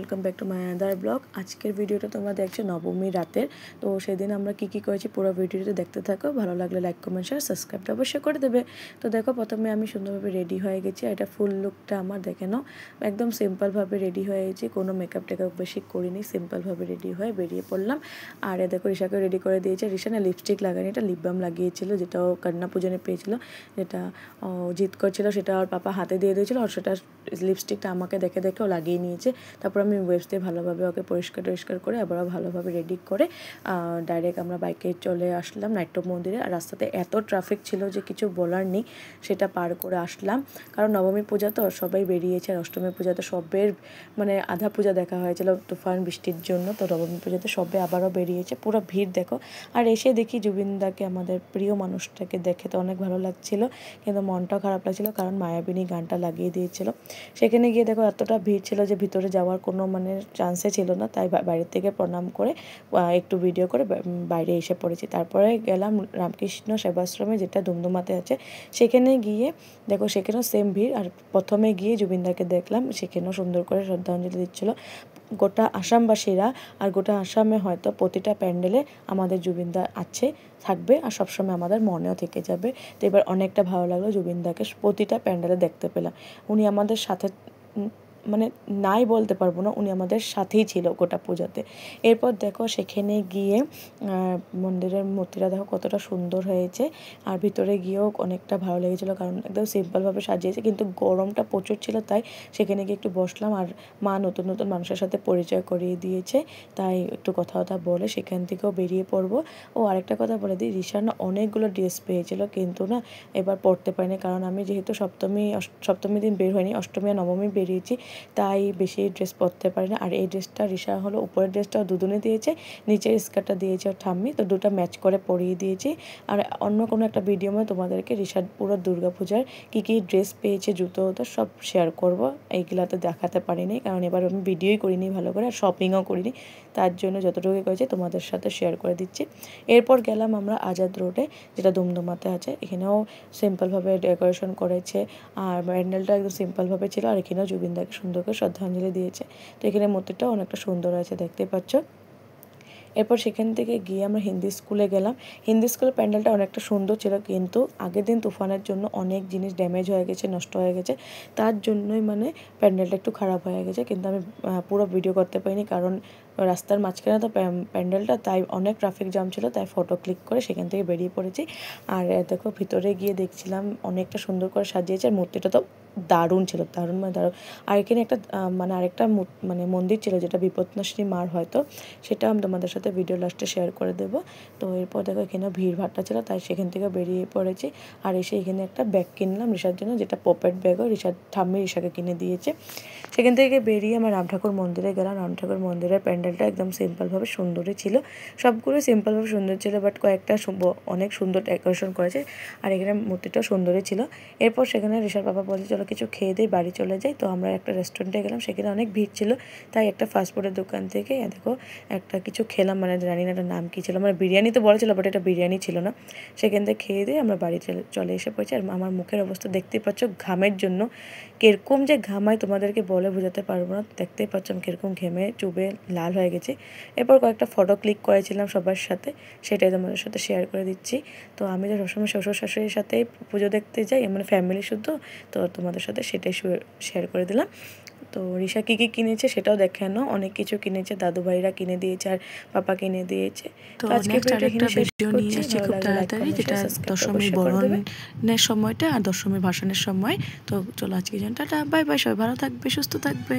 Welcome back to my other blog. আজকের ভিডিওটা তোমরা দেখছো নবমী রাতের। তো সেদিন আমরা কি করেছি পুরো ভিডিওটা দেখতে থাকো। ভালো লাগলে লাইক কমেন্ট শেয়ার সাবস্ক্রাইবটা অবশ্যই করে দেবে। তো দেখো প্রথমে আমি সুন্দরভাবে রেডি হয়ে গেছি। এটা ফুল লুকটা আমার দেখে নাও, একদম সিম্পলভাবে রেডি হয়ে গেছি, কোনো মেকআপ টেকআপ বেশি করিনি, সিম্পলভাবে রেডি হয়ে বেরিয়ে পড়লাম। আর দেখো ঋষাকে রেডি করে দিয়েছে। ঋষা না লিপস্টিক লাগায়নি, এটা লিপ বাম লাগিয়েছিল, যেটা ও কন্যা পূজনে পেয়েছিল, যেটা জিত করছিল, সেটা ওর পাপা হাতে দিয়ে দিয়েছিল। আর সেটা লিপস্টিকটা আমাকে দেখে ও লাগিয়ে নিয়েছে। তারপর আমি ওয়েবস দিয়ে ভালোভাবে ওকে পরিষ্কার করে আবারও ভালোভাবে রেডি করে ডাইরেক্ট আমরা বাইকে চলে আসলাম নাট্য মন্দিরে। আর রাস্তাতে এত ট্রাফিক ছিল যে কিছু বলার নেই, সেটা পার করে আসলাম। কারণ নবমী পূজা তো সবাই বেরিয়েছে, আর অষ্টমী পূজা তো সবের মানে আধা পূজা দেখা হয়েছিল তুফান বৃষ্টির জন্য। তো নবমী পূজাতে সবে আবারও বেরিয়েছে, পুরো ভিড় দেখো। আর এসে দেখি জুবিনদাকে, আমাদের প্রিয় মানুষটাকে দেখে তো অনেক ভালো লাগছিল, কিন্তু মনটাও খারাপ লাগছিল কারণ মায়াবিনী গানটা লাগিয়ে দিয়েছিল। সেখানে গিয়ে দেখো এতটা ভিড় ছিল যে ভিতরে যাওয়ার কোনো মানে চান্সে ছিল না, তাই বাইরের থেকে প্রণাম করে একটু ভিডিও করে বাইরে এসে পড়েছি। তারপরে গেলাম রামকৃষ্ণ সেবাশ্রমে, যেটা দুমদুমাতে আছে। সেখানে গিয়ে দেখো সেখানেও সেম ভিড়। আর প্রথমে গিয়ে জুবিনদাকে দেখলাম, সেখানেও সুন্দর করে শ্রদ্ধাঞ্জলি দিচ্ছিল গোটা আসামবাসীরা। আর গোটা আসামে হয়তো প্রতিটা প্যান্ডেলে আমাদের জুবিনদা আছে, থাকবে, আর সবসময় আমাদের মনেও থেকে যাবে। তো এবার অনেকটা ভালো লাগলো, জুবিনদাকে প্রতিটা প্যান্ডেলে দেখতে পেলাম। উনি আমাদের সাথে মানে নাই বলতে পারবো না, উনি আমাদের সাথেই ছিল গোটা পূজাতে। এরপর দেখো সেখানে গিয়ে মন্দিরের মূর্তিটা দেখো কতটা সুন্দর হয়েছে। আর ভিতরে গিয়েও অনেকটা ভালো লেগেছিলো, কারণ একদম সিম্পলভাবে সাজিয়েছে, কিন্তু গরমটা প্রচুর ছিল, তাই সেখানে গিয়ে একটু বসলাম। আর মা নতুন নতুন মানুষের সাথে পরিচয় করিয়ে দিয়েছে, তাই একটু কথা বলে সেখান থেকেও বেরিয়ে পড়বো। ও আরেকটা কথা বলে দিই, রিশা না অনেকগুলো ড্রেস পেয়েছিল, কিন্তু না এবার পরতে পারিনি, কারণ আমি যেহেতু সপ্তমী দিন বের হয়নি, অষ্টমী আর নবমী বেরিয়েছি, তাই বেশি ড্রেস পরতে পারি না। আর এই ড্রেসটা রিশা হলো উপরের ড্রেসটা দুদুনে দিয়েছে, নিচের স্কার্টটা দিয়েছে ওর ঠাম্মি, তো দুটো ম্যাচ করে পরিয়ে দিয়েছি। আর অন্য কোনো একটা ভিডিওতে তোমাদেরকে রিশার পুরো দুর্গাপূজার কী ড্রেস পেয়েছে, জুতো তো সব শেয়ার করব। এইগুলা তো দেখাতে পারিনি, কারণ এবার আমি ভিডিওই করিনি ভালো করে, আর শপিংও করিনি, তার জন্য যতটুকু করেছি তোমাদের সাথে শেয়ার করে দিচ্ছি। এরপর গেলাম আমরা আজাদ রোডে, যেটা দুমদুমাতে আছে। এখানেও সিম্পলভাবে ডেকোরেশন করেছে, আর প্যান্ডেলটা একদম সিম্পলভাবে ছিল। আর এখানেও জুবিনদাকে সুন্দর করে শ্রদ্ধাঞ্জলি দিয়েছে। তো এখানে মূর্তিটাও অনেকটা সুন্দর আছে, দেখতে পাচ্ছ। এরপর সেখান থেকে গিয়ে আমরা হিন্দি স্কুলে গেলাম। হিন্দি স্কুলের প্যান্ডেলটা অনেকটা সুন্দর ছিল, কিন্তু আগের দিন তুফানের জন্য অনেক জিনিস ড্যামেজ হয়ে গেছে, নষ্ট হয়ে গেছে, তার জন্যই মানে প্যান্ডেলটা একটু খারাপ হয়ে গেছে। কিন্তু আমি পুরো ভিডিও করতে পারিনি, কারণ রাস্তার মাঝখানে তো প্যান্ডেলটা, তাই অনেক ট্রাফিক জ্যাম ছিল, তাই ফটো ক্লিক করে সেখান থেকে বেরিয়ে পড়েছি। আর দেখো ভিতরে গিয়ে দেখছিলাম অনেকটা সুন্দর করে সাজিয়েছে, আর মূর্তিটা তো দারুণ ছিল, দারুণ মানে দারুণ। আর এখানে একটা মানে আরেকটা মানে মন্দির ছিল, যেটা বিপদনাশিনী মার, হয়তো সেটা আমি তোমাদের সাথে ভিডিও লাস্টে শেয়ার করে দেবো। তো এরপর দেখো এখানেও ভিড়ভাট্টা ছিল, তাই সেখান থেকে বেরিয়ে পড়েছি। আর এসে এখানে একটা ব্যাগ কিনলাম ঋষার জন্য, যেটা পপেট ব্যাগও ঋষার ঠাম্মি ঋষাকে কিনে দিয়েছে। সেখান থেকে বেরিয়ে আমার রাম ঠাকুর মন্দিরে গেলাম। রাম ঠাকুর মন্দিরের প্যান্ডেলটা একদম সিম্পলভাবে সুন্দরই ছিল, সবগুলো সিম্পলভাবে সুন্দর ছিল, বাট কয়েকটা অনেক সুন্দর ডেকোরেশন করেছে। আর এখানে মূর্তিটাও সুন্দরই ছিল। এরপর সেখানে ঋষার বাবা বলছে চলো কিছু খেয়ে দিয়ে বাড়ি চলে যাই। তো আমরা একটা রেস্টুরেন্টে গেলাম, সেখানে অনেক ভিড় ছিল, তাই একটা ফাস্টফুডের দোকান থেকে দেখো একটা কিছু খেলাম, মানে জানি না এটার নাম কী ছিল, মানে বিরিয়ানি তো বলেছিল, বাট এটা বিরিয়ানি ছিল না। সেখান থেকে খেয়ে দিয়ে আমরা বাড়ি চলে এসে পড়েছি। আর আমার মুখের অবস্থা দেখতেই পাচ্ছ, ঘামের জন্য কীরকম যে ঘামায় তোমাদেরকে বলে বোঝাতে পারবো না। দেখতেই পাচ্ছ আমি কীরকম ঘেমে চুবে লাল হয়ে গেছি। এরপর কয়েকটা ফটো ক্লিক করেছিলাম সবার সাথে, সেটাই তোমাদের সাথে শেয়ার করে দিচ্ছি। তো আমি তো সবসময় শ্বশুর শাশুড়ির সাথেই পুজো দেখতে যাই, মানে ফ্যামিলি শুদ্ধ, তো তোমাদের সাথে সেটাই শেয়ার করে দিলাম। তো ঋষা কী কিনেছে সেটাও দেখে নাও, অনেক কিছু কিনেছে, দাদু ভাইরা কিনে দিয়েছে, আর পাপা কিনে দিয়েছে। তো আজকে একটা ভিডিও নিয়ে আসছি খুব তাড়াতাড়ি, যেটা দশমীর বরণের সময়টা আর দশমীর ভাসানের সময়। তো চলো আজকে টাটা, বাই বাই, সবাই ভালো থাকবে, সুস্থ থাকবে।